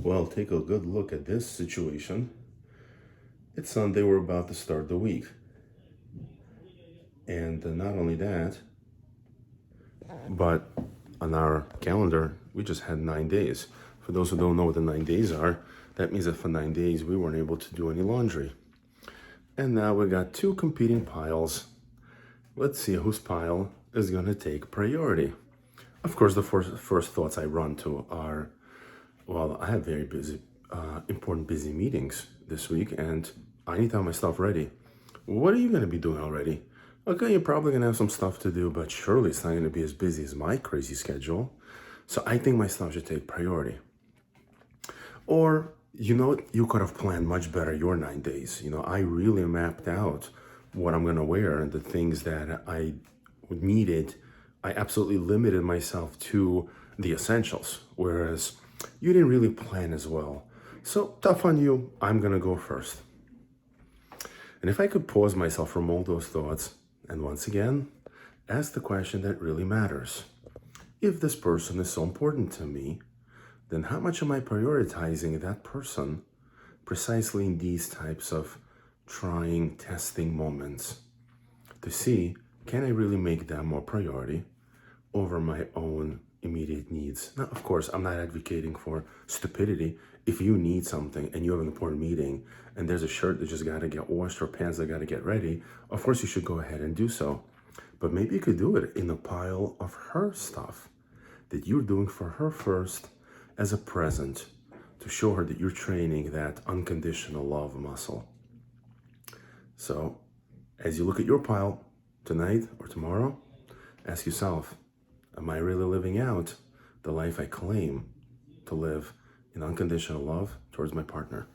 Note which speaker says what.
Speaker 1: Well, take a good look at this situation. It's Sunday, we're about to start the week. And not only that, but on our calendar, we just had 9 days. For those who don't know what the 9 days are, that means that for 9 days we weren't able to do any laundry. And now we got two competing piles. Let's see whose pile is going to take priority. Of course, the first thoughts I run to are, well, I have very busy, important busy meetings this week, and I need to have my stuff ready. What are you going to be doing already? Okay, you're probably going to have some stuff to do, but surely it's not going to be as busy as my crazy schedule. So I think my stuff should take priority. Or, you could have planned much better your 9 days. I really mapped out what I'm going to wear and the things that I needed. I absolutely limited myself to the essentials, whereas you didn't really plan as well. So tough on you, I'm going to go first. And if I could pause myself from all those thoughts, and once again, ask the question that really matters. If this person is so important to me, then how much am I prioritizing that person precisely in these types of trying, testing moments to see, can I really make them more priority over my own immediate needs? Now, of course, I'm not advocating for stupidity. If you need something and you have an important meeting and there's a shirt that just got to get washed or pants that got to get ready, of course you should go ahead and do so. But maybe you could do it in a pile of her stuff that you're doing for her first as a present to show her that you're training that unconditional love muscle. So as you look at your pile tonight or tomorrow, ask yourself, am I really living out the life I claim to live in unconditional love towards my partner?